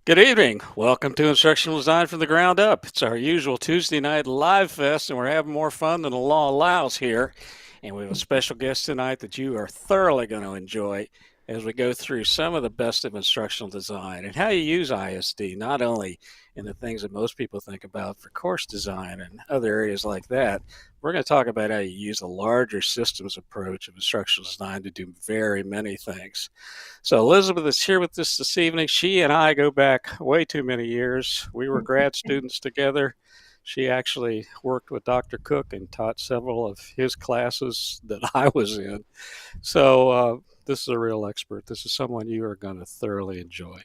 Good evening. Welcome to Instructional Design from the Ground Up. It's our usual Tuesday night live fest, and we're having more fun than the law allows here. And we have a special guest tonight that you are thoroughly going to enjoy as we go through some of the best of instructional design and how you use ISD, not only in the things that most people think about for course design and other areas like that. We're going to talk about how you use a larger systems approach of instructional design to do very many things. So Elizabeth is here with us this evening. She and I go back way too many years. We were grad students together. She actually worked with Dr. Cook and taught several of his classes that I was in. So this is a real expert. This is someone you are going to thoroughly enjoy.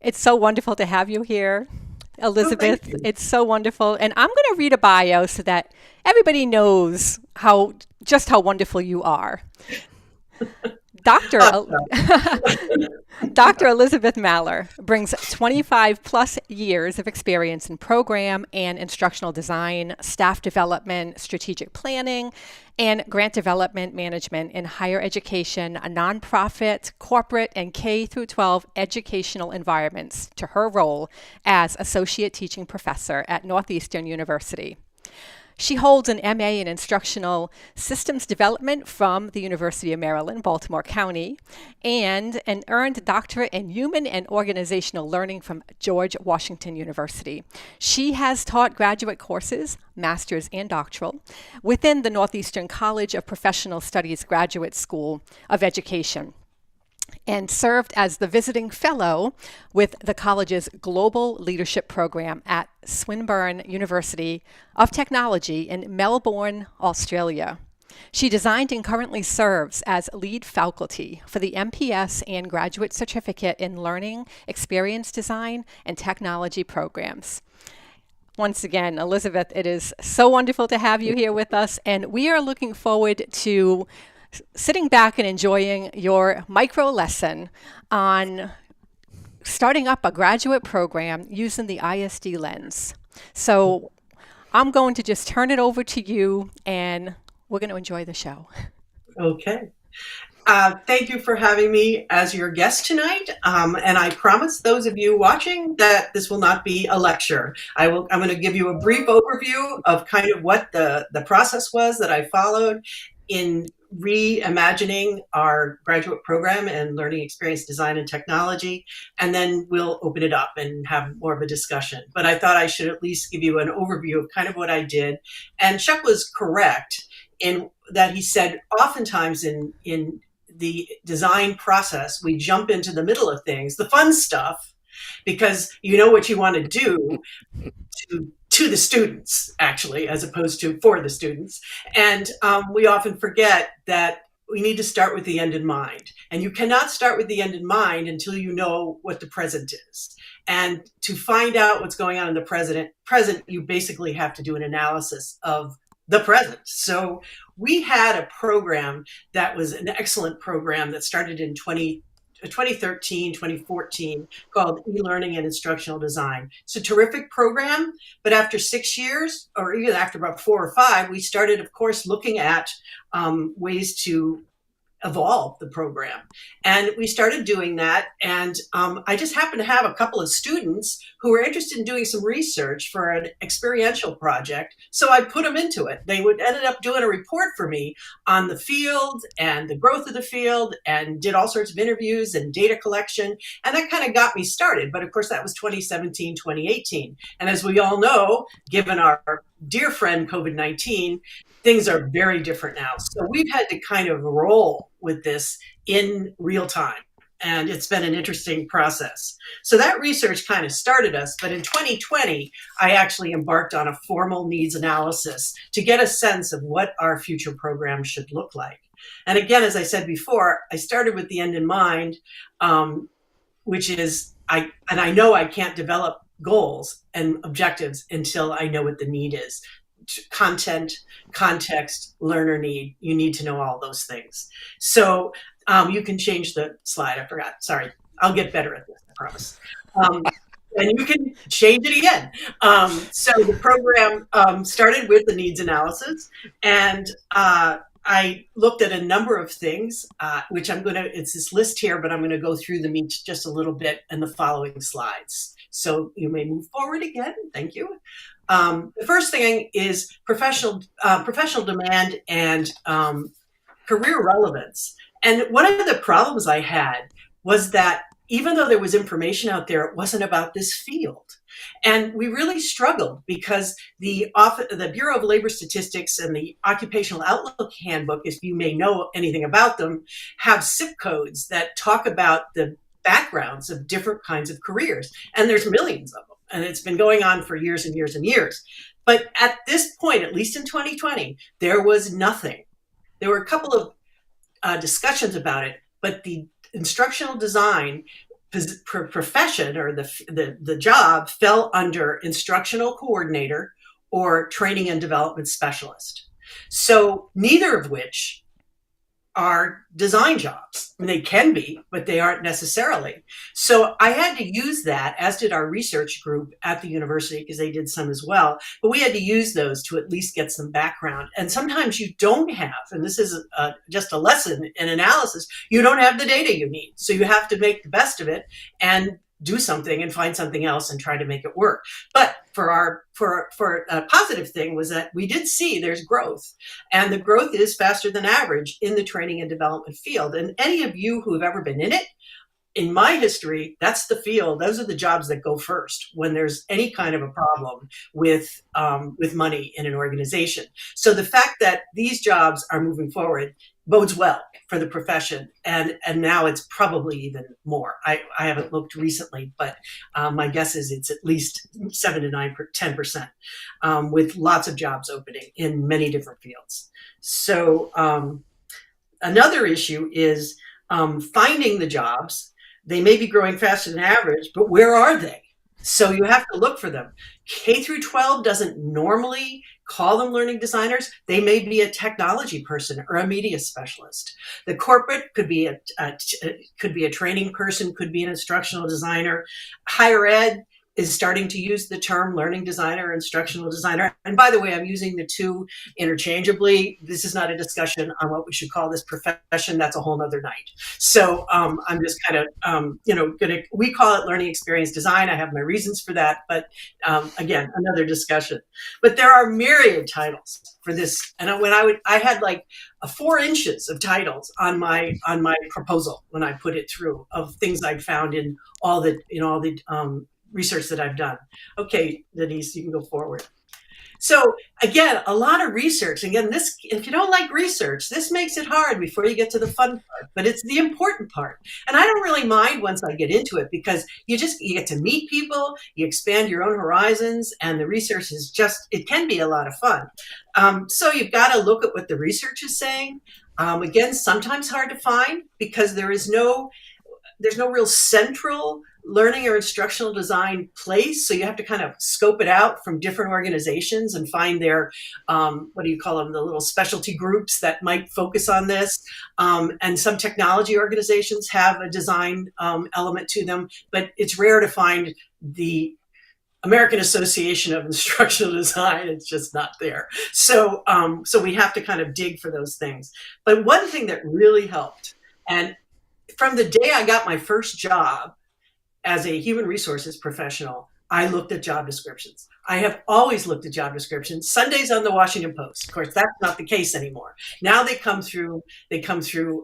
It's so wonderful to have you here, Oh, thank Elizabeth. you. It's so wonderful. And I'm going to read a bio so that everybody knows how wonderful you are. Dr. Oh, El- Dr. Elizabeth Mahler brings 25 plus years of experience in program and instructional design, staff development, strategic planning, and grant development management in higher education, a nonprofit, corporate, and K through 12 educational environments to her role as associate teaching professor at Northeastern University. She holds an MA in Instructional Systems Development from the University of Maryland, Baltimore County, and an earned doctorate in Human and Organizational Learning from George Washington University. She has taught graduate courses, master's and doctoral, within the Northeastern College of Professional Studies Graduate School of Education, and served as the visiting fellow with the college's Global Leadership Program at Swinburne University of Technology in Melbourne, Australia. She designed and currently serves as lead faculty for the MPS and Graduate Certificate in Learning, Experience Design, and Technology programs. Once again, Elizabeth, it is so wonderful to have you here with us, and we are looking forward to sitting back and enjoying your micro lesson on starting up a graduate program using the ISD lens. So I'm going to just turn it over to you, and we're going to enjoy the show. Okay. Thank you for having me as your guest tonight. And I promise those of you watching that this will not be a lecture. I'm going to give you a brief overview of kind of what the process was that I followed in reimagining our graduate program in learning experience design and technology, and then we'll open it up and have more of a discussion. But I thought I should at least give you an overview of kind of what I did. And Chuck was correct in that he said oftentimes in the design process, we jump into the middle of things, the fun stuff, because you know what you want to do to the students, actually, as opposed to for the students. And we often forget that we need to start with the end in mind. And you cannot start with the end in mind until you know what the present is. And to find out what's going on in the present, you basically have to do an analysis of the present. So we had a program that was an excellent program that started in 2013, 2014, called E-Learning and Instructional Design. It's a terrific program, but after 6 years, or even after about 4 or 5, we started, of course, looking at ways to evolve the program. And we started doing that. And I just happened to have a couple of students who were interested in doing some research for an experiential project. So I put them into it. They ended up doing a report for me on the field and the growth of the field, and did all sorts of interviews and data collection. And that kind of got me started. But of course, that was 2017, 2018. And as we all know, given our dear friend COVID-19, things are very different now. So we've had to kind of roll with this in real time. And it's been an interesting process. So that research kind of started us. But in 2020, I actually embarked on a formal needs analysis to get a sense of what our future program should look like. And again, as I said before, I started with the end in mind, which is, I know I can't develop goals and objectives until I know what the need is. Content, context, learner need. You need to know all those things. So you can change the slide. I forgot. Sorry. I'll get better at this, I promise. And you can change it again. So the program started with the needs analysis. And I looked at a number of things, which it's this list here, but I'm going to go through them each just a little bit in the following slides. So you may move forward again. Thank you. The first thing is professional demand and career relevance. And one of the problems I had was that even though there was information out there, it wasn't about this field. And we really struggled because the Bureau of Labor Statistics and the Occupational Outlook Handbook, if you may know anything about them, have zip codes that talk about the backgrounds of different kinds of careers. And there's millions of them. And it's been going on for years and years and years. But at this point, at least in 2020, there was nothing. There were a couple of discussions about it, but the instructional design profession or the job fell under instructional coordinator or training and development specialist. So neither of which are design jobs. I mean, they can be, but they aren't necessarily. So I had to use that, as did our research group at the university, because they did some as well. But we had to use those to at least get some background. And sometimes you don't have, and this is just a lesson in analysis, you don't have the data you need. So you have to make the best of it and do something and find something else and try to make it work. But for a positive thing was that we did see there's growth, and the growth is faster than average in the training and development field. And any of you who have ever been in it, in my history, that's the field. Those are the jobs that go first when there's any kind of a problem with money in an organization. So the fact that these jobs are moving forward bodes well for the profession, and now it's probably even more. I haven't looked recently, but my guess is it's at least 7 to 9, 10%, with lots of jobs opening in many different fields. So another issue is finding the jobs. They may be growing faster than average, but where are they? So you have to look for them. K through 12 doesn't normally call them learning designers. They may be a technology person or a media specialist. The corporate could be a training person, could be an instructional designer. Higher ed is starting to use the term learning designer, instructional designer. And by the way, I'm using the two interchangeably. This is not a discussion on what we should call this profession. That's a whole nother night. So I'm just kind of, we call it learning experience design. I have my reasons for that, but again, another discussion. But there are myriad titles for this. And I had like 4 inches of titles on my proposal when I put it through, of things I'd found in all the research that I've done. Okay, Denise, you can go forward. So again, a lot of research. Again, this, if you don't like research, this makes it hard before you get to the fun part, but it's the important part. And I don't really mind once I get into it, because you get to meet people, you expand your own horizons, and the research is it can be a lot of fun. So you've got to look at what the research is saying. Again, sometimes hard to find because there's no real central learning or instructional design place. So you have to kind of scope it out from different organizations and find their, what do you call them, the little specialty groups that might focus on this. And some technology organizations have a design element to them, but it's rare to find the American Association of Instructional Design. It's just not there. So we have to kind of dig for those things. But one thing that really helped, and from the day I got my first job as a human resources professional, I looked at job descriptions. I have always looked at job descriptions. Sundays on the Washington Post. Of course, that's not the case anymore. Now they come through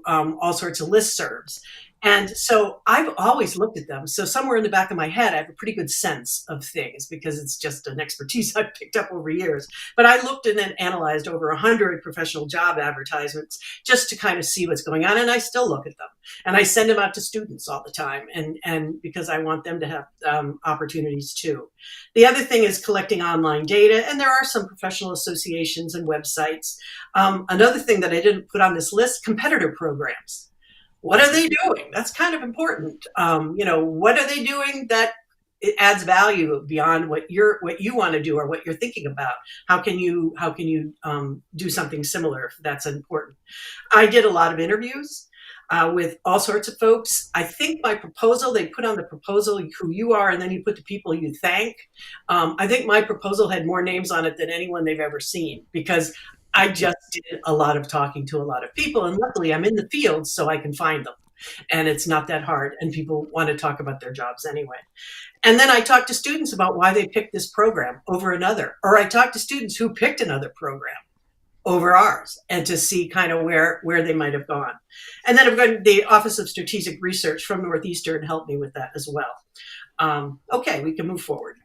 all sorts of listservs. And so I've always looked at them. So somewhere in the back of my head, I have a pretty good sense of things because it's just an expertise I've picked up over years. But I looked and then analyzed over 100 professional job advertisements just to kind of see what's going on. And I still look at them. And I send them out to students all the time. And because I want them to have opportunities too. The other thing is collecting online data. And there are some professional associations and websites. Another thing that I didn't put on this list, competitor programs. What are they doing? That's kind of important. What are they doing that it adds value beyond what you want to do or what you're thinking about? How can you do something similar? That's important. I did a lot of interviews with all sorts of folks. I think my proposal, they put on the proposal who you are, and then you put the people you thank. I think my proposal had more names on it than anyone they've ever seen, because I just did a lot of talking to a lot of people, and luckily I'm in the field so I can find them. And it's not that hard, and people want to talk about their jobs anyway. And then I talk to students about why they picked this program over another, or I talk to students who picked another program over ours, and to see kind of where they might have gone. And then I've got the Office of Strategic Research from Northeastern helped me with that as well. Okay, we can move forward.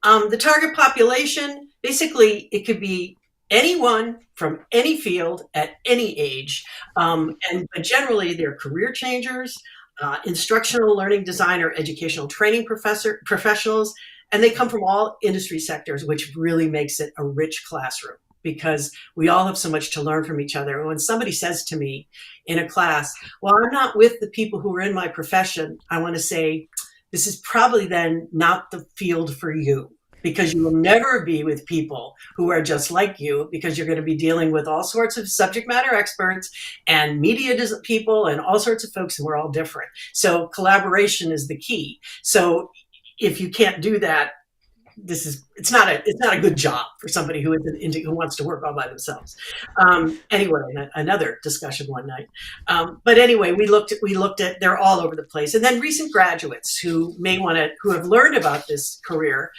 The target population, basically it could be anyone from any field at any age, but generally they're career changers, instructional learning designer, educational training professionals, and they come from all industry sectors, which really makes it a rich classroom because we all have so much to learn from each other. And when somebody says to me in a class, well, I'm not with the people who are in my profession, I want to say, this is probably then not the field for you, because you will never be with people who are just like you, because you're going to be dealing with all sorts of subject matter experts and media people and all sorts of folks, and we're all different. So collaboration is the key. So if you can't do that, it's not a good job for somebody who wants to work all by themselves. Anyway, another discussion one night. But anyway, we looked at, they're all over the place. And then recent graduates who have learned about this career.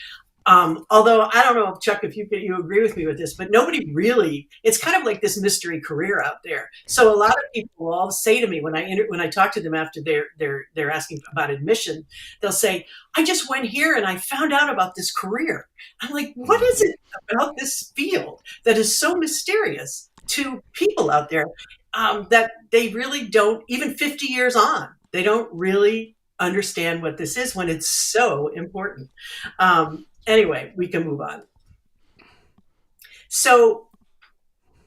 Although I don't know, Chuck, if you agree with me with this, but nobody really, it's kind of like this mystery career out there. So a lot of people will all say to me when I talk to them after they're asking about admission, they'll say, I just went here and I found out about this career. I'm like, what is it about this field that is so mysterious to people out there that they really don't, even 50 years on, they don't really understand what this is when it's so important. Anyway, we can move on. So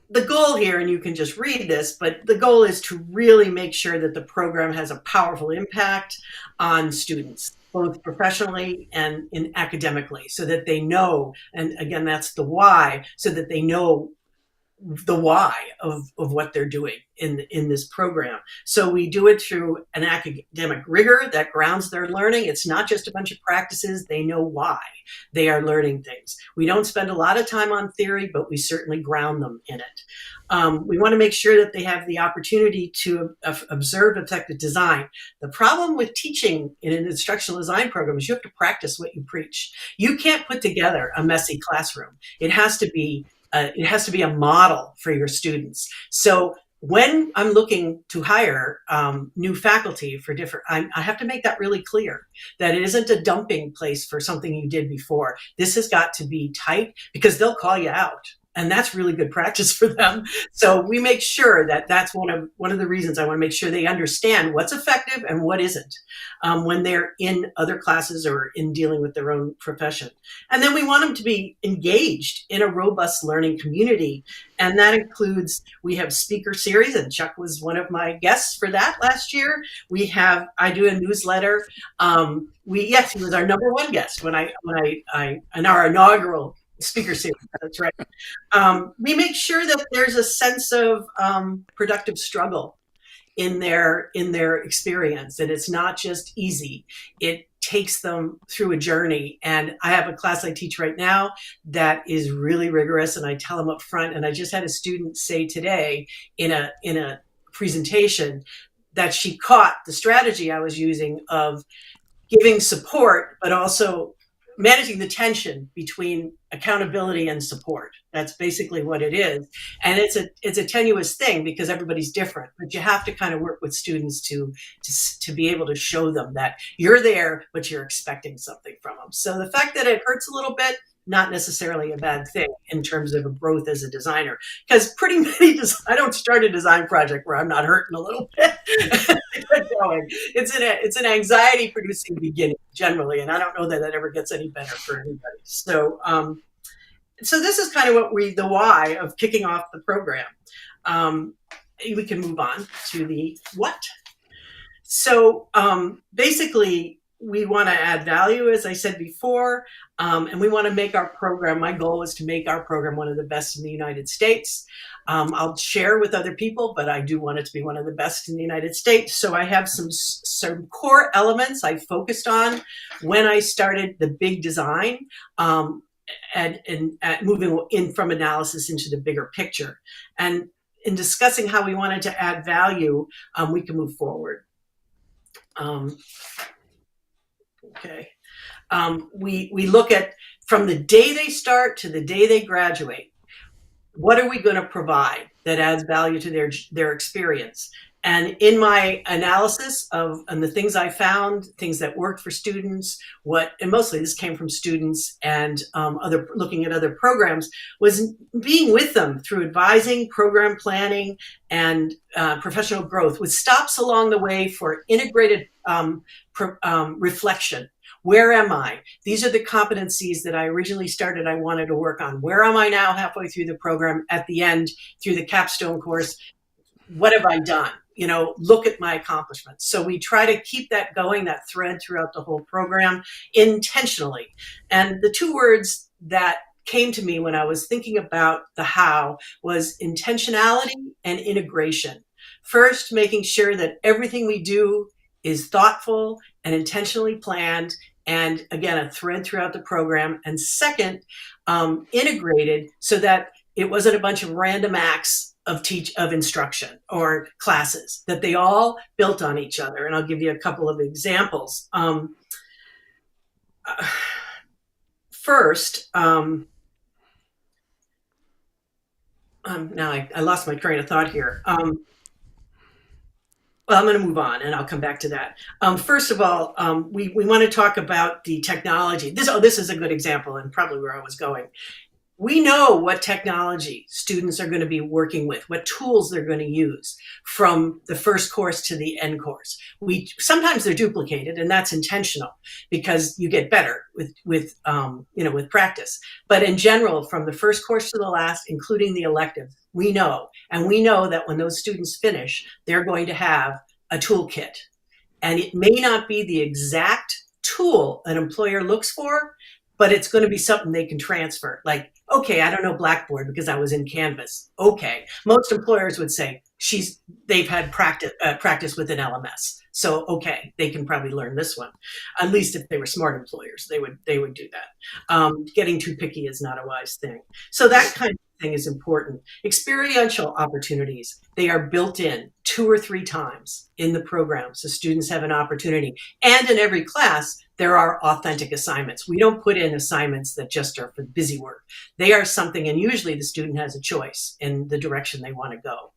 the goal here, and you can just read this, but the goal is to really make sure that the program has a powerful impact on students, both professionally and academically, so that they know, and again, that's the why, so that they know the why of what they're doing in this program. So we do it through an academic rigor that grounds their learning. It's not just a bunch of practices. They know why they are learning things. We don't spend a lot of time on theory, but we certainly ground them in it. We want to make sure that they have the opportunity to observe effective design. The problem with teaching in an instructional design program is you have to practice what you preach. You can't put together a messy classroom. It has to be a model for your students. So when I'm looking to hire new faculty for different, I have to make that really clear, that it isn't a dumping place for something you did before. This has got to be tight, because they'll call you out. And that's really good practice for them. So we make sure that that's one of the reasons I want to make sure they understand what's effective and what isn't when they're in other classes or in dealing with their own profession. And then we want them to be engaged in a robust learning community. And that includes, we have speaker series, and Chuck was one of my guests for that last year. I do a newsletter. Yes, he was our number one guest in our inaugural speaker series. That's right. We make sure that there's a sense of productive struggle in their experience, and it's not just easy. It takes them through a journey. And I have a class I teach right now that is really rigorous, and I tell them up front. And I just had a student say today in a presentation that she caught the strategy I was using of giving support, but also managing the tension between accountability and support. That's basically what it is. And it's a tenuous thing because everybody's different, but you have to kind of work with students to be able to show them that you're there, but you're expecting something from them. So the fact that it hurts a little bit, not necessarily a bad thing in terms of a growth as a designer, because pretty many, I don't start a design project where I'm not hurting a little bit. It's an anxiety producing beginning generally. And I don't know that ever gets any better for anybody. So, so this is kind of the why of kicking off the program. We can move on to the what. So basically, we want to add value, as I said before, and we want to make our program, my goal is to make our program one of the best in the United States. I'll share with other people, but I do want it to be one of the best in the United States. So I have some core elements I focused on when I started the big design. moving in from analysis into the bigger picture. And in discussing how we wanted to add value, we can move forward. Okay. We look at from the day they start to the day they graduate, what are we going to provide that adds value to their experience? And in my analysis and the things I found, things that worked for students, and mostly this came from students and looking at other programs, was being with them through advising, program planning, and professional growth, with stops along the way for integrated reflection. Where am I? These are the competencies that I originally started I wanted to work on. Where am I now halfway through the program, at the end, through the capstone course? What have I done? Look at my accomplishments. So we try to keep that going, that thread throughout the whole program intentionally. And the two words that came to me when I was thinking about the how was intentionality and integration. First, making sure that everything we do is thoughtful and intentionally planned, and again, a thread throughout the program. And second, integrated, so that it wasn't a bunch of random acts of instruction or classes, that they all built on each other. And I'll give you a couple of examples. First, now I lost my train of thought here. Well, I'm going to move on, and I'll come back to that. First of all, we want to talk about the technology. This is a good example, and probably where I was going. We know what technology students are going to be working with, what tools they're going to use from the first course to the end course. Sometimes they're duplicated, and that's intentional because you get better with practice. But in general, from the first course to the last, including the electives, we know that when those students finish, they're going to have a toolkit, and it may not be the exact tool an employer looks for, but it's going to be something they can transfer. Like, okay, I don't know Blackboard because I was in Canvas. Okay, most employers would say they've had practice with an LMS, so okay, they can probably learn this one. At least if they were smart employers, they would do that. Getting too picky is not a wise thing. So that kind of thing is important. Experiential opportunities, they are built in 2 or 3 times in the program, so students have an opportunity. And in every class, there are authentic assignments. We don't put in assignments that just are for busy work. They are something, and usually the student has a choice in the direction they want to go.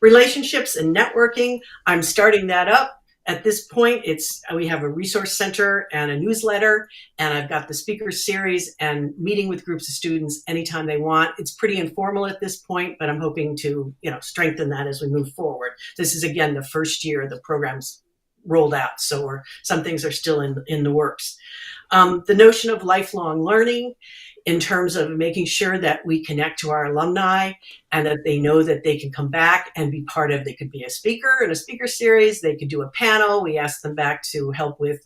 Relationships and networking, I'm starting that up. At this point, we have a resource center and a newsletter, and I've got the speaker series and meeting with groups of students anytime they want. It's pretty informal at this point, but I'm hoping to strengthen that as we move forward. This is, again, the first year the program's rolled out, so some things are still in the works. The notion of lifelong learning, in terms of making sure that we connect to our alumni and that they know that they can come back and be part of, they could be a speaker in a speaker series, they could do a panel. We ask them back to help with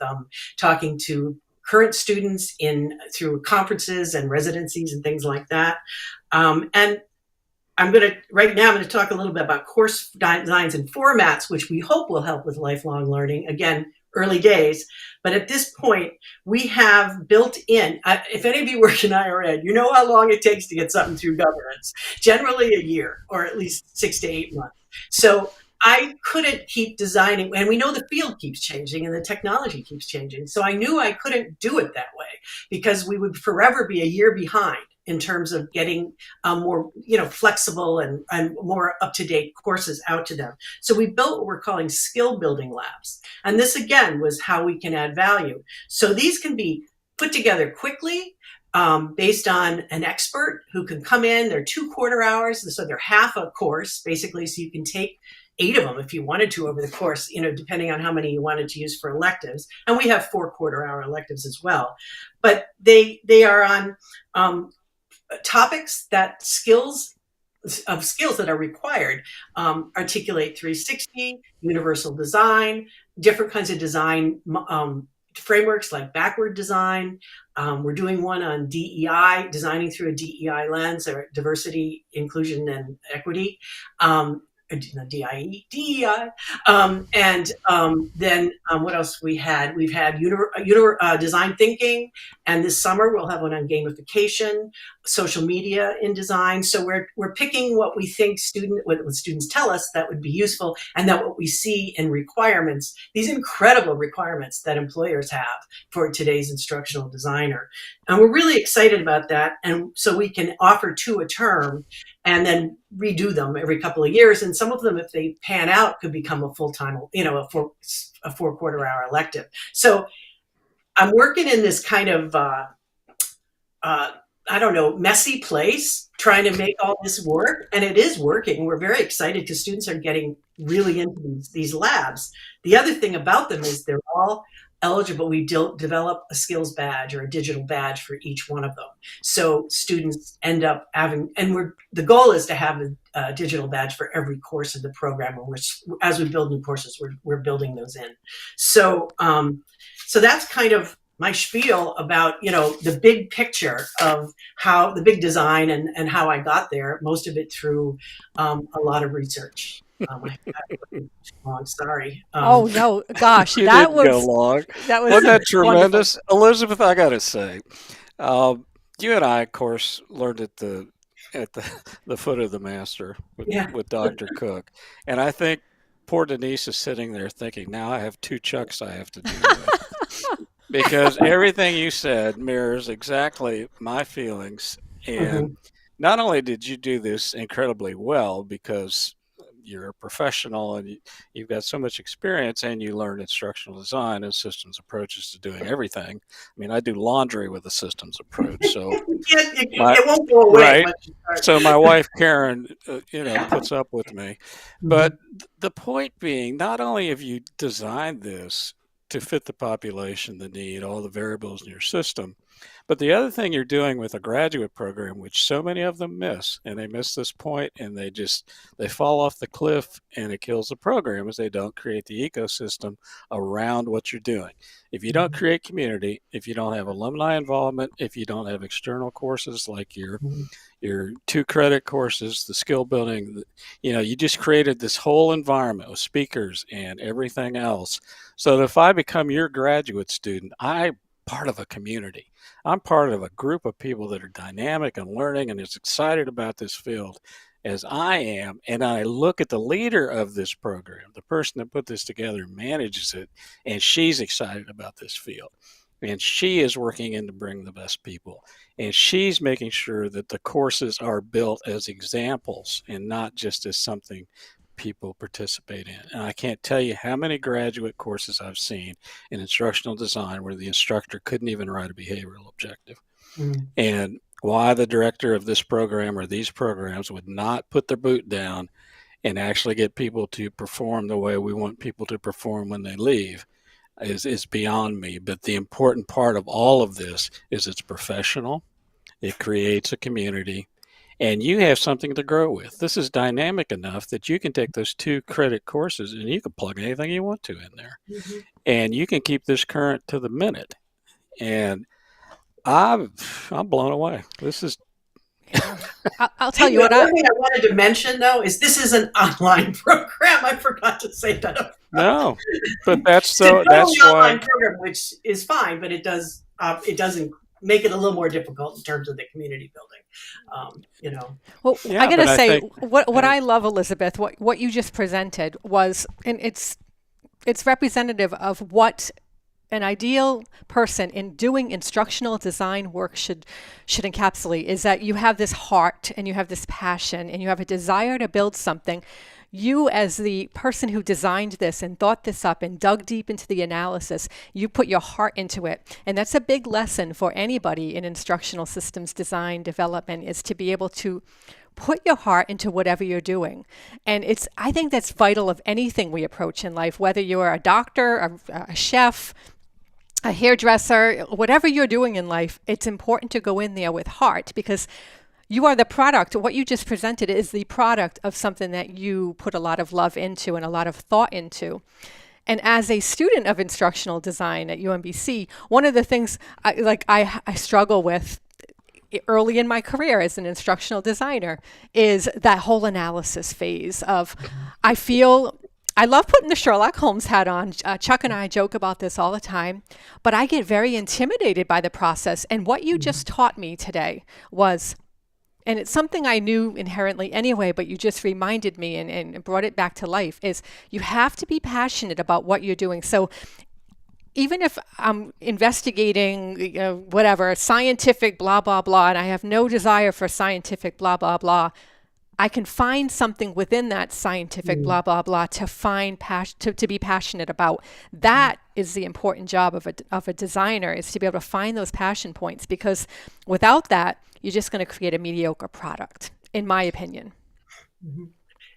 talking to current students through conferences and residencies and things like that. And right now I'm going to talk a little bit about course designs and formats, which we hope will help with lifelong learning. Again, early days. But at this point, we have built in, if any of you work in higher ed, you know how long it takes to get something through governance. Generally a year, or at least 6 to 8 months. So I couldn't keep designing, and we know the field keeps changing and the technology keeps changing. So I knew I couldn't do it that way because we would forever be a year behind in terms of getting more flexible and more up-to-date courses out to them. So we built what we're calling skill building labs. And this, again, was how we can add value. So these can be put together quickly based on an expert who can come in. They're 2 quarter hours, so they're half a course, basically, so you can take 8 of them if you wanted to over the course, depending on how many you wanted to use for electives. And we have 4 quarter hour electives as well. But they are on topics skills that are required. Articulate 360, universal design, different kinds of design frameworks like backward design. We're doing one on DEI, designing through a DEI lens, or diversity, inclusion, and equity. DIE. Then what else we had? We've had design thinking, and this summer we'll have one on gamification, social media in design. So we're picking what we think what students tell us that would be useful, and that what we see in requirements, these incredible requirements that employers have for today's instructional designer. And we're really excited about that. And so we can offer 2 a term and then redo them every couple of years. And some of them, if they pan out, could become a full-time, a 4-quarter-hour elective. So I'm working in this kind of, messy place, trying to make all this work. And it is working. We're very excited because students are getting really into these labs. The other thing about them is they're all eligible. We develop a skills badge or a digital badge for each one of them. So students end up having, and the goal is to have a digital badge for every course of the program. And as we build new courses, we're building those in. So that's kind of my spiel about, the big picture of how the big design and how I got there, most of it through a lot of research. Long, sorry. Oh no, gosh, You that didn't was go long. that was Wasn't that tremendous? wonderful. Elizabeth, I got to say, you and I, of course, learned at the foot of the master Yeah. with Dr. Cook. And I think poor Denise is sitting there thinking, now I have 2 Chucks I have to deal with. Because everything you said mirrors exactly my feelings. And not only did you do this incredibly well because you're a professional and you've got so much experience, and you learn instructional design and systems approaches to doing everything. I mean, I do laundry with a systems approach, so it won't go away. right. Once you start. So my wife Karen, puts up with me. But the point being, not only have you designed this to fit the population, the need, all the variables in your system, but the other thing you're doing with a graduate program, which so many of them miss, and they miss this point, and they fall off the cliff, and it kills the program, is they don't create the ecosystem around what you're doing. If you don't create community, if you don't have alumni involvement, if you don't have external courses like your 2-credit courses, the skill building, you just created this whole environment with speakers and everything else. So that if I become your graduate student, I'm part of a community. I'm part of a group of people that are dynamic and learning and is excited about this field as I am. And I look at the leader of this program, the person that put this together, manages it, and she's excited about this field. And she is working in to bring the best people. And she's making sure that the courses are built as examples and not just as something people participate in. And I can't tell you how many graduate courses I've seen in instructional design where the instructor couldn't even write a behavioral objective. And why the director of this program or these programs would not put their boot down and actually get people to perform the way we want people to perform when they leave is beyond me. But the important part of all of this is it's professional, it creates a community, and you have something to grow with. This is dynamic enough that you can take those 2-credit courses and you can plug anything you want to in there. And you can keep this current to the minute. And I'm blown away. This is I'll tell you what. One thing I wanted to mention, though, is this is an online program. I forgot to say that up front. No, but that's It's that's an online why. program, which is fine, but it doesn't make it a little more difficult in terms of the community building. Well, Yeah, I gotta but I say, think- what I love, Elizabeth, what you just presented was, and it's representative of what an ideal person in doing instructional design work should encapsulate, is that you have this heart and you have this passion and you have a desire to build something. You, as the person who designed this and thought this up and dug deep into the analysis, you put your heart into it. And that's a big lesson for anybody in instructional systems design development, is to be able to put your heart into whatever you're doing. And I think that's vital of anything we approach in life, whether you're a doctor, a chef, a hairdresser, whatever you're doing in life, it's important to go in there with heart, because you are the product. What you just presented is the product of something that you put a lot of love into and a lot of thought into. And as a student of instructional design at UMBC, one of the things I struggle with early in my career as an instructional designer is that whole analysis phase of, I love putting the Sherlock Holmes hat on. Chuck and I joke about this all the time, but I get very intimidated by the process. And what you just taught me today was, and it's something I knew inherently anyway, but you just reminded me and brought it back to life, is you have to be passionate about what you're doing. So even if I'm investigating, whatever, scientific blah, blah, blah, and I have no desire for scientific blah, blah, blah, I can find something within that scientific blah, blah, blah to find to be passionate about. That is the important job of a designer, is to be able to find those passion points, because without that, you're just going to create a mediocre product, in my opinion.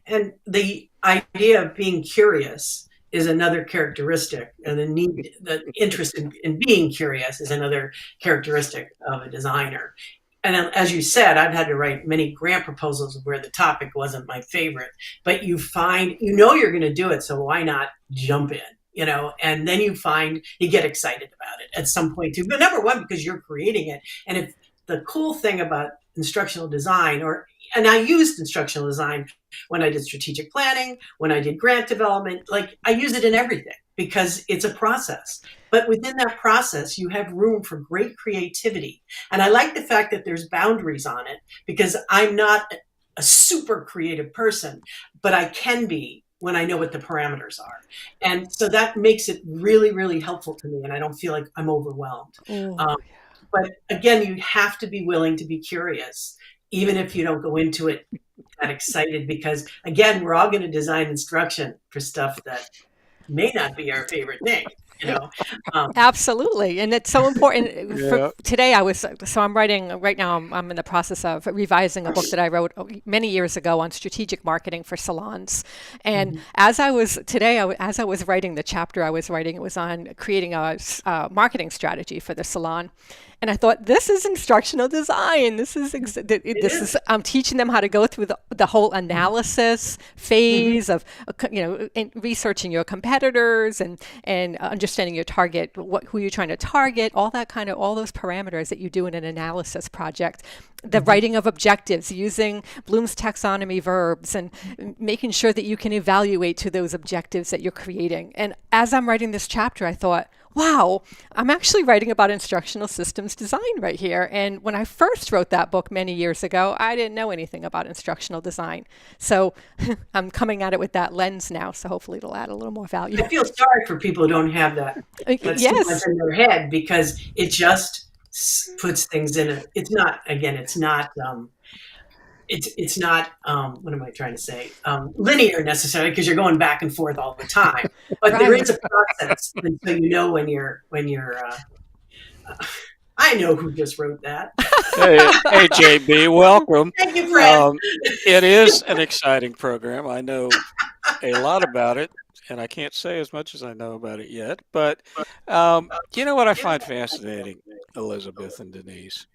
And the idea of being curious is another characteristic, and the interest in being curious is another characteristic of a designer. And as you said, I've had to write many grant proposals where the topic wasn't my favorite, but you you're going to do it, so why not jump in, and then you get excited about it at some point too. But number one, because you're creating it. And if the cool thing about instructional design, and I used instructional design when I did strategic planning, when I did grant development, like I use it in everything because it's a process. But within that process, you have room for great creativity. And I like the fact that there's boundaries on it, because I'm not a super creative person, but I can be when I know what the parameters are. And so that makes it really, really helpful to me. And I don't feel like I'm overwhelmed. But again, you have to be willing to be curious, even if you don't go into it that excited, because again, we're all going to design instruction for stuff that may not be our favorite thing. Absolutely. And it's so important. For today, I'm writing right now, I'm in the process of revising a book that I wrote many years ago on strategic marketing for salons. And as I was writing the chapter I was writing, it was on creating a marketing strategy for the salon. And I thought, this is instructional design. I'm teaching them how to go through the whole analysis phase of, researching your competitors and understanding your target, who you're trying to target, all those parameters that you do in an analysis project. The writing of objectives, using Bloom's taxonomy verbs, and making sure that you can evaluate to those objectives that you're creating. And as I'm writing this chapter, I thought, wow, I'm actually writing about instructional systems design right here. And when I first wrote that book many years ago, I didn't know anything about instructional design. So I'm coming at it with that lens now. So hopefully it'll add a little more value. I feel sorry for people who don't have that sequence in their head, because it just puts things in it's not what am I trying to say? Linear necessarily, because you're going back and forth all the time. But there is a process, and so when you're. I know who just wrote that. Hey, JB, welcome. Thank you, Fred. It is an exciting program. I know a lot about it, and I can't say as much as I know about it yet. But you know what I find fascinating, Elizabeth and Denise,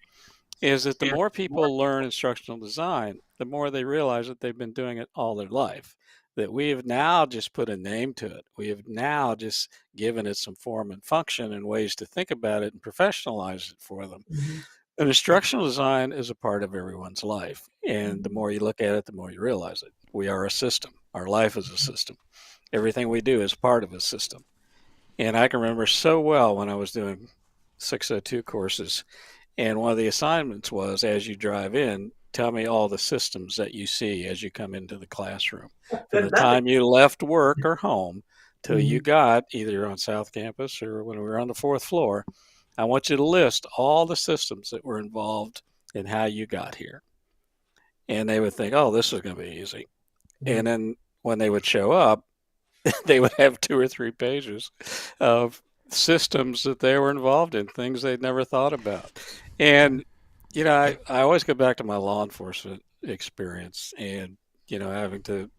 is that the more people learn instructional design, the more they realize that they've been doing it all their life, that we have now just put a name to it. We have now just given it some form and function and ways to think about it and professionalize it for them. And instructional design is a part of everyone's life. And the more you look at it, the more you realize it. We are a system. Our life is a system. Everything we do is part of a system. And I can remember so well when I was doing 602 courses, and one of the assignments was, as you drive in, tell me all the systems that you see as you come into the classroom. From the time you left work or home till you got either on South Campus or when we were on the 4th floor, I want you to list all the systems that were involved in how you got here. And they would think, oh, this is going to be easy. And then when they would show up, they would have 2 or 3 pages of systems that they were involved in, things they'd never thought about. And, I always go back to my law enforcement experience and, having to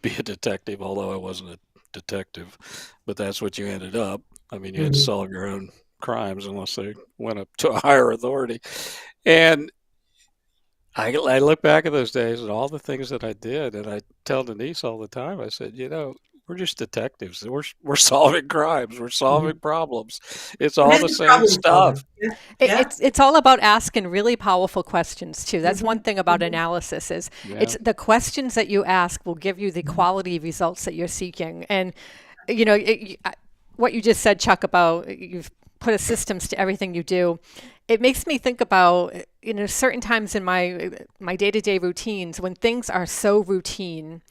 be a detective, although I wasn't a detective, but that's what you ended up. I mean, you had to solve your own crimes unless they went up to a higher authority. And I look back at those days and all the things that I did, and I tell Denise all the time, I said, we're just detectives. We're solving crimes. We're solving problems. It's It all is the a same problem solving. stuff. Yeah. It's all about asking really powerful questions too. That's Mhm. one thing about Mhm. analysis is Yeah. it's the questions that you ask will give you the quality results that you're seeking. And what you just said, Chuck, about you've put a systems to everything you do. It makes me think about certain times in my day-to-day routines when things are so routine.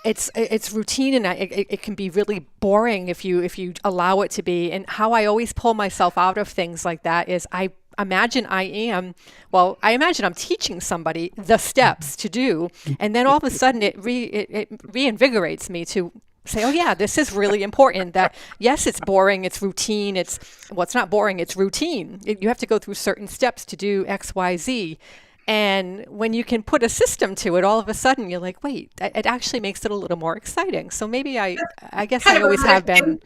It's routine, and it can be really boring if you allow it to be. And how I always pull myself out of things like that is I imagine I'm teaching somebody the steps to do, and then all of a sudden it reinvigorates me to say, oh yeah, this is really important. That yes, it's boring, it's routine, it's not boring, it's routine. You have to go through certain steps to do X, Y, Z. And when you can put a system to it, all of a sudden you're like, wait, it actually makes it a little more exciting. So maybe I guess Kind I of a always have been.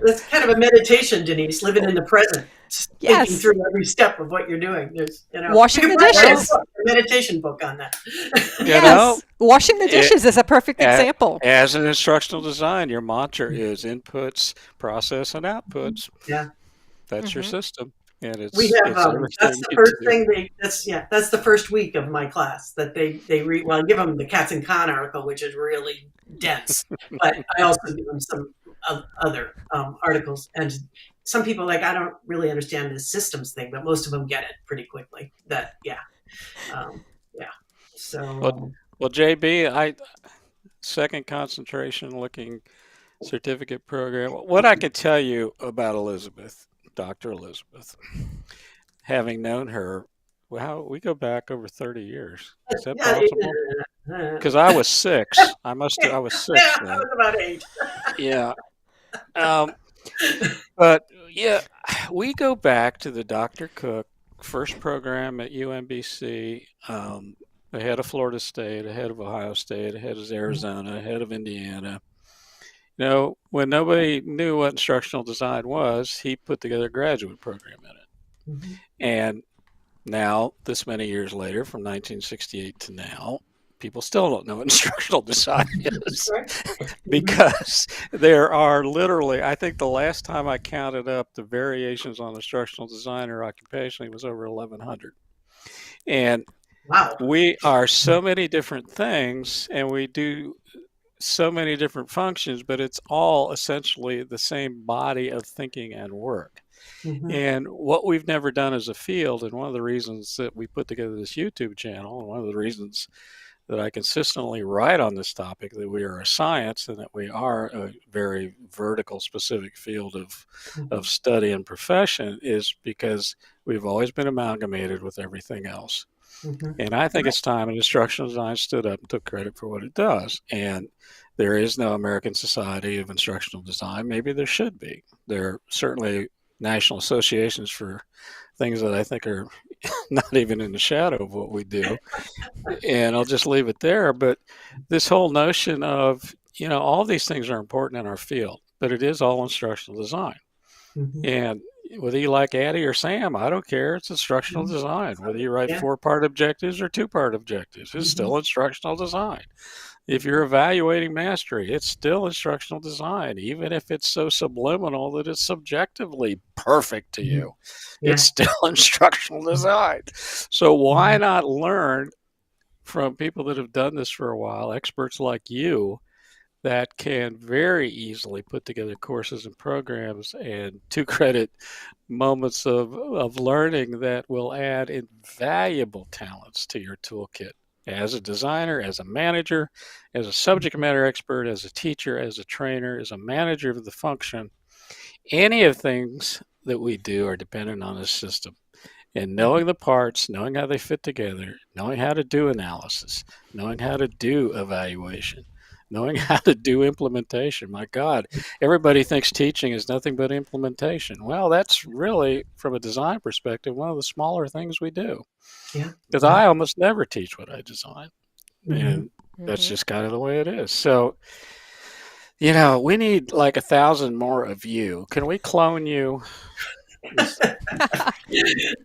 That's kind of a meditation, Denise, living in the present, thinking Yes, through every step of what you're doing. There's, washing you the could probably write dishes. a meditation book on that. You know, Yes, washing the it, dishes is a perfect example. as an instructional design, your mantra is inputs, process, and outputs. Yeah. That's your system, and We have it's that's everything the you first do. thing that's the first week of my class that they read. Well, I give them the Cats and Con article, which is really dense, but I also give them some other articles. And some people I don't really understand this systems thing, but most of them get it pretty quickly. That um, yeah. So Well, JB, second concentration looking certificate program. What I can tell you about Elizabeth, Dr. Elizabeth, having known her, well, we go back over 30 years. Is that yeah, possible? Because I was 6. I was 6 I then. was about 8. Yeah. But yeah, we go back to the Dr. Cook first program at UMBC, ahead of Florida State, ahead of Ohio State, ahead of Arizona, ahead of Indiana. When nobody knew what instructional design was, he put together a graduate program in it. Mhm. And now, this many years later, from 1968 to now, people still don't know what instructional design is Right. because there are literally, I think the last time I counted up the variations on instructional design or occupationally was over 1,100. And Wow. we are so many different things, and we do so many different functions, but it's all essentially the same body of thinking and work. Mhm. And what we've never done as a field, and one of the reasons that we put together this YouTube channel, and one of the reasons that I consistently write on this topic, that we are a science and that we are a very vertical specific field of study and profession, is because we've always been amalgamated with everything else. Mhm. And I think it's time instructional design stood up and took credit for what it does. And there is no American Society of Instructional Design. Maybe there should be. There are certainly national associations for things that I think are not even in the shadow of what we do. And I'll just leave it there. But this whole notion of, all these things are important in our field, but it is all instructional design. Mhm. And whether you like Addie or Sam, I don't care. It's instructional design. Whether you write Yeah. 4-part objectives or 2-part objectives, it's still instructional design. If you're evaluating mastery, it's still instructional design, even if it's so subliminal that it's subjectively perfect to you. Yeah. It's still instructional design. So why not learn from people that have done this for a while, experts like you, that can very easily put together courses and programs and to credit moments of learning that will add invaluable talents to your toolkit as a designer, as a manager, as a subject matter expert, as a teacher, as a trainer, as a manager of the function. Any of the things that we do are dependent on this system. And knowing the parts, knowing how they fit together, knowing how to do analysis, knowing how to do evaluation, knowing how to do implementation. My God, everybody thinks teaching is nothing but implementation. Well, that's really, from a design perspective, one of the smaller things we do. Yeah. Because I almost never teach what I design. Mhm. And that's just kind of the way it is. So, we need like 1,000 more of you. Can we clone you?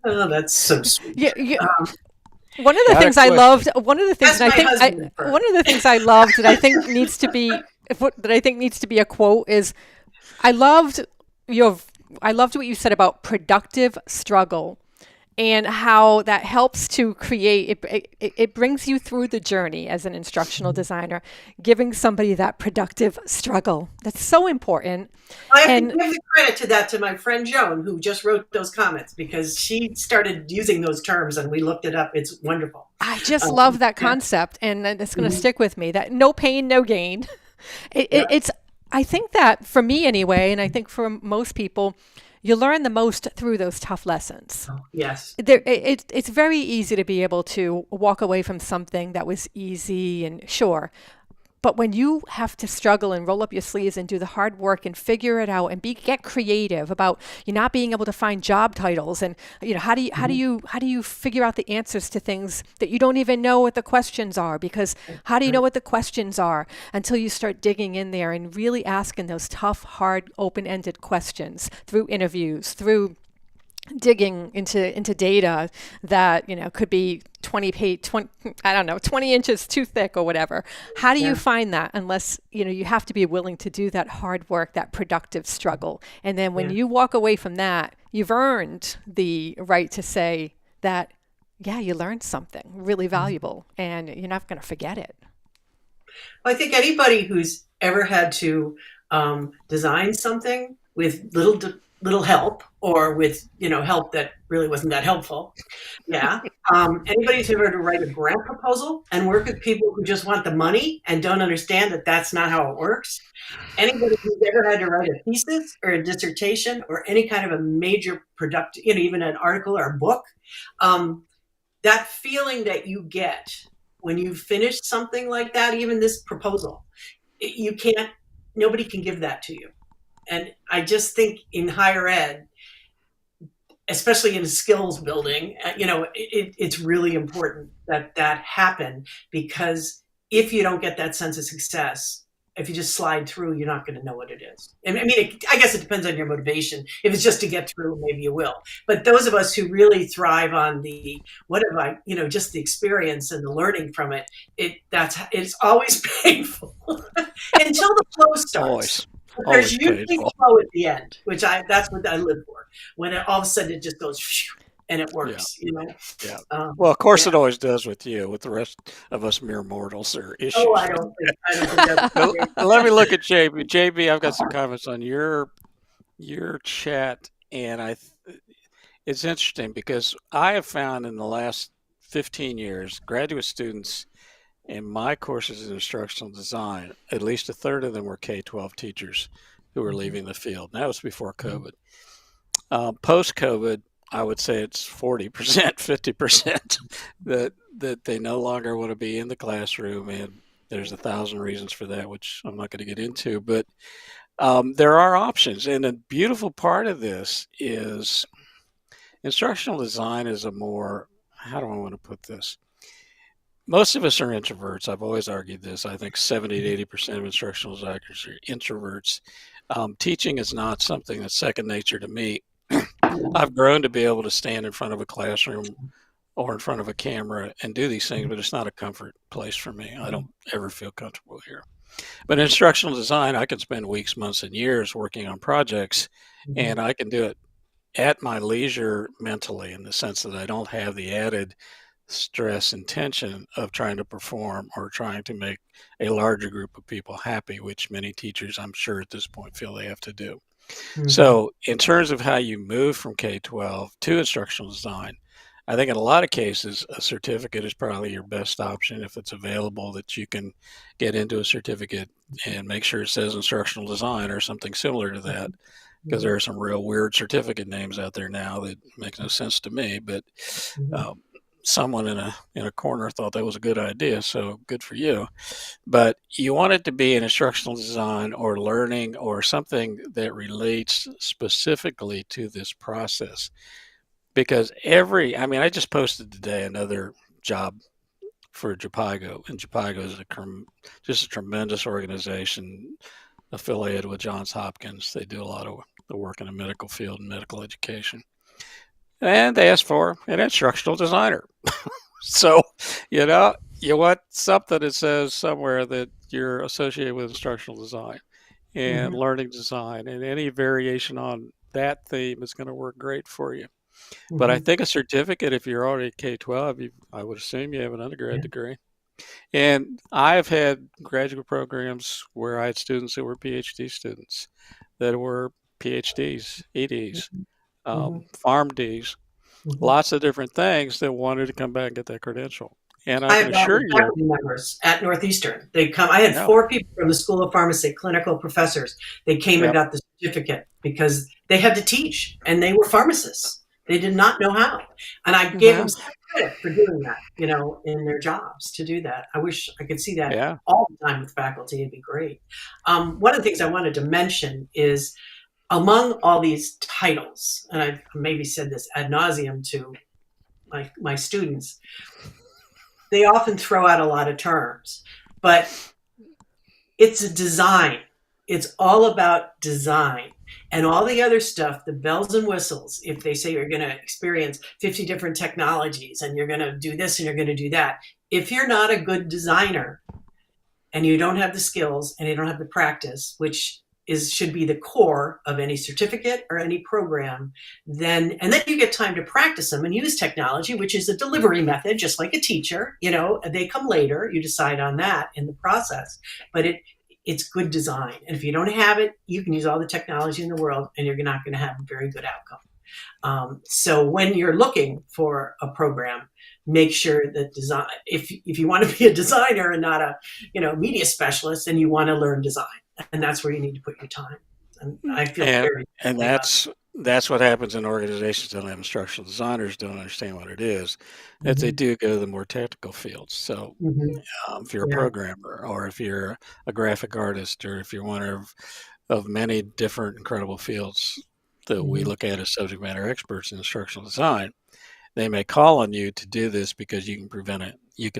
Oh, that's so sweet. One of the Got a things I question. loved, one of the things, That's and I my think husband. one of the things I loved that I think needs to be that I think needs to be a quote is, I loved what you said about productive struggle and how that helps to create it brings you through the journey as an instructional designer, giving somebody that productive struggle. That's so important. I have to give the credit to that to my friend Joan, who just wrote those comments, because she started using those terms and we looked it up. It's wonderful. I just love that concept, and it's going to stick with me, that no pain, no gain. It's, I think that for me anyway, and I think for most people, you learn the most through those tough lessons. Yes. It's very easy to be able to walk away from something that was easy and sure. But when you have to struggle and roll up your sleeves and do the hard work and figure it out and get creative about you not being able to find job titles, and how do you figure out the answers to things that you don't even know what the questions are, because how do you know what the questions are until you start digging in there and really asking those tough, hard, open-ended questions through interviews, through digging into data that could be 20 inches too thick or whatever. How do you find that, unless you have to be willing to do that hard work, that productive struggle? And then when you walk away from that, you've earned the right to say that you learned something really valuable and you're not going to forget it. Well, I think anybody who's ever had to design something with little help, or with help that really wasn't that helpful. Anybody who's ever had to write a grant proposal and work with people who just want the money and don't understand that that's not how it works. Anybody who's ever had to write a thesis or a dissertation or any kind of a major productive, even an article or a book, that feeling that you get when you finish something like that, even this proposal, nobody can give that to you. And I just think in higher ed, especially in skills building, it's really important that happen, because if you don't get that sense of success, if you just slide through, you're not going to know what it is. I guess it depends on your motivation. If it's just to get through, maybe you will. But those of us who really thrive on just the experience and the learning from it, it's always painful until the flow starts. Always. There's usually flow at the end, which that's what I live for. When all of a sudden it just goes and it works, Yeah. Well, of course it always does with you. With the rest of us mere mortals, there are issues. Oh, I don't think that's Let me look at JB. JB, I've got some comments on your chat, and it's interesting because I have found in the last 15 years, graduate students in my courses in instructional design, at least a third of them were K-12 teachers who were leaving the field. And that was before COVID. Post-COVID, I would say it's 40%, 50% that they no longer want to be in the classroom. And there's 1,000 reasons for that, which I'm not going to get into. But there are options. And a beautiful part of this is instructional design is a more, how do I want to put this? Most of us are introverts. I've always argued this. I think 70 to 80% of instructional designers are introverts. Teaching is not something that's second nature to me. I've grown to be able to stand in front of a classroom or in front of a camera and do these things, but it's not a comfort place for me. I don't ever feel comfortable here. But in instructional design, I can spend weeks, months, and years working on projects, and I can do it at my leisure mentally, in the sense that I don't have the added stress and tension of trying to perform or trying to make a larger group of people happy, which many teachers, I'm sure at this point, feel they have to do. So in terms of how you move from K-12 to instructional design, I think in a lot of cases, a certificate is probably your best option if it's available, that you can get into a certificate and make sure it says instructional design or something similar to that, because there are some real weird certificate names out there now that make no sense to me. But someone in a corner thought that was a good idea, so good for you. But you want it to be an instructional design or learning or something that relates specifically to this process. Because I just posted today another job for Japago, and Japago is just a tremendous organization affiliated with Johns Hopkins. They do a lot of the work in the medical field and medical education. And they asked for an instructional designer. So, you want something that says somewhere that you're associated with instructional design and Mhm, learning design, and any variation on that theme is going to work great for you. But I mhm. think a certificate, if you're already K-12, I would assume you have an Yeah. undergrad degree. And I've had graduate programs where I had students that were PhD students, that were PhDs, EDs, Mhm, mhm, PharmDs, mhm. lots of different things that wanted to come back and get that credential. And I I can have assure you, faculty members at Northeastern. They come. I had yeah, 4 people from the School of Pharmacy, clinical professors. They came and yep, got the certificate because they had to teach, and they were pharmacists. They did not know how, and I gave them well, some credit for doing that. In their jobs to do that. I wish I could see that yeah, all the time with faculty. It'd be great. One of the things I wanted to mention is among all these titles, and I've maybe said this ad nauseum to my students, they often throw out a lot of terms, but it's a design. It's all about design. And all the other stuff, the bells and whistles, if they say you're going to experience 50 different technologies and you're going to do this and you're going to do that, if you're not a good designer and you don't have the skills and you don't have the practice, which should be the core of any certificate or any program, then you get time to practice them and use technology, which is a delivery method, just like a teacher. They come later. You decide on that in the process, but it's good design. And if you don't have it, you can use all the technology in the world, and you're not going to have a very good outcome. So when you're looking for a program, make sure that design, if you want to be a designer and not a media specialist, then you want to learn design, and that's where you need to put your time. And I feel and very and strongly about that's what happens in organizations that don't have instructional designers, don't understand what it is, it. that they Hmm. do go to the more technical fields. So Hmm. if you're a Yeah. programmer, or if you're a graphic artist, or if you're one of many different incredible fields that we Hmm. look at as subject matter experts in instructional design, they may call on you to do this because you can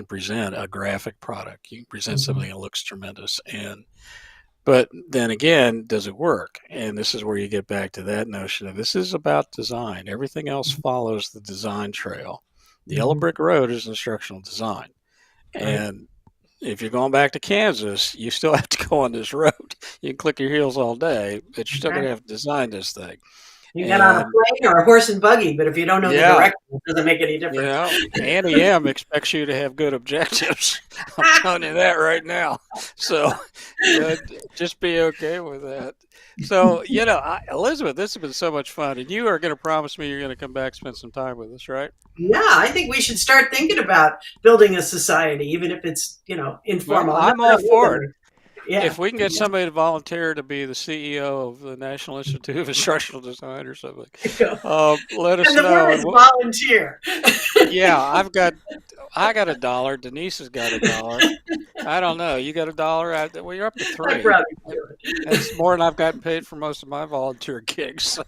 present a graphic product, you can present Hmm. something that looks tremendous. But then again, does it work? And this is where you get back to that notion of, this is about design. Everything else follows the design trail. The yellow Hmm. brick road is instructional design. Right. And if you're going back to Kansas, you still have to go on this road. You can click your heels all day, but you're still going Okay. to have to design this thing. You get on a And plane or a horse and buggy, but if you don't know the yeah, direction, it doesn't make any difference. Annie M expects you to have good objectives. I'm telling you that right now. So, just be okay with that. So, Elizabeth, this has been so much fun, and you are going to promise me you're going to come back, spend some time with us, right? Yeah, I think we should start thinking about building a society, even if it's Well, informal. I'm not I'm all going for it. to Yeah. If we can get somebody to volunteer to be the CEO of the National Institute of Instructional Design or something, let us And the know. word And is volunteer. yeah, I got $1. Denise has got $1. I don't know. You got $1? Well, you're up to I 3. probably do it. That's more than I've gotten paid for most of my volunteer gigs. So,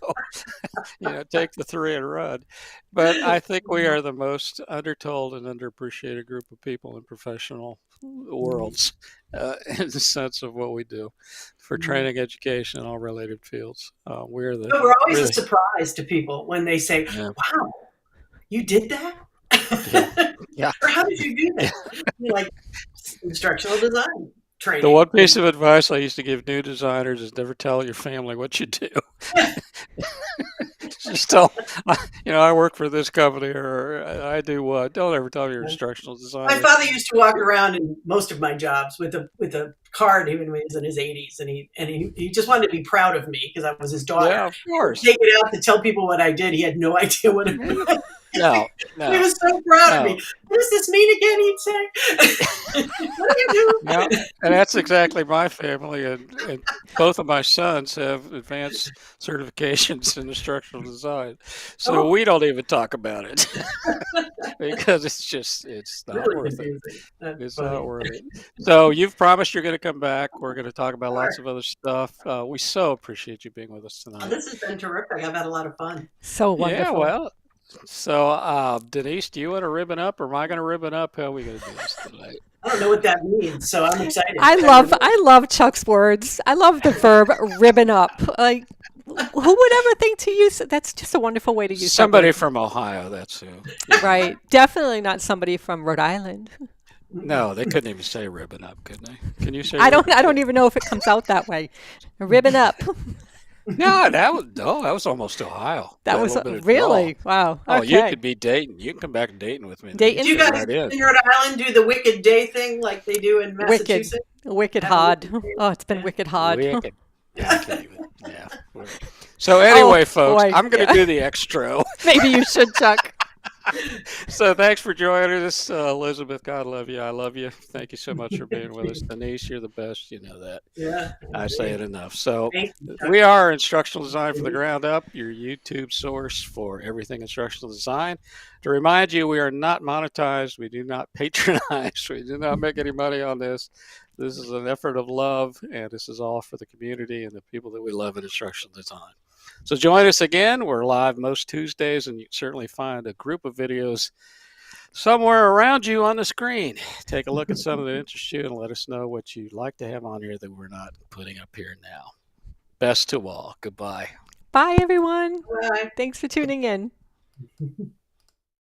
take the 3 and run. But I think we are the most undertold and underappreciated group of people in professional worlds, in the sense of what we do for training, education, and all related fields. But we're always We're a the, surprise to people when they say, yeah, "Wow, you did that?" yeah, yeah. Or how did you do that? You're like, instructional design The training. one piece of advice I used to give new designers is never tell your family what you do. Just tell, I work for this company, or I do what. Don't ever tell your instructional My designer. father used to walk around in most of my jobs with a card, even when he was in his 80s, and he just wanted to be proud of me because I was his daughter. Yeah, of He would course. take it out to tell people what I did. He had no idea what it was. No, He no, was so proud of no, me. What does this mean again? He'd say, "What do you no. do?" And that's exactly my family. And both of my sons have advanced certifications in instructional design. So Oh, we don't even talk about it because it's not really worth it. confusing. That's It's not funny. worth it. So you've promised you're going to come back. We're going to talk about Sure. lots of other stuff. We so appreciate you being with us Oh, tonight. this has been terrific. I've had a lot of fun. So Yeah, wonderful. well, so Denise, do you want to ribbon up, or am I going to ribbon up? How are we going to do this tonight? I don't know what that means, so I'm excited. I love Chuck's words. I love the verb ribbon up. Like, who would ever think to use it? That's just a wonderful way to use that Somebody word. from Ohio, that's who. Right. Definitely not somebody from Rhode Island. No, they couldn't even say ribbon up, could they? Can you say I ribbon? don't even know if it comes out that way. Ribbon up. No, that was almost Ohio. That was little bit of really drawl. wow. Oh, you Okay. could be Dayton. You can come back to Dayton with me. Dayton? Do you Fit guys right in. in Rhode Island do the Wicked Day thing like they do in Wicked. Massachusetts? Wicked Have a hard. wicked day. Oh, it's been wicked hard. Wicked. Yeah, I can't even. Yeah. So anyway, folks, boy, I'm going to yeah. do the extra. Maybe you should, Chuck. So thanks for joining us, Elizabeth. God love you. I love you. Thank you so much for being with us. Denise, you're the best. You know that. Yeah. I say it enough. So Thank you, Chuck. we are Instructional Design from the Ground Up, your YouTube source for everything instructional design. To remind you, we are not monetized. We do not patronize. We do not make any money on this. This is an effort of love, and this is all for the community and the people that we love in instructional design. So join us again. We're live most Tuesdays, and you can certainly find a group of videos somewhere around you on the screen. Take a look at some that interest you and let us know what you'd like to have on here that we're not putting up here now. Best to all. Goodbye. Bye, everyone. Bye. Thanks for tuning in.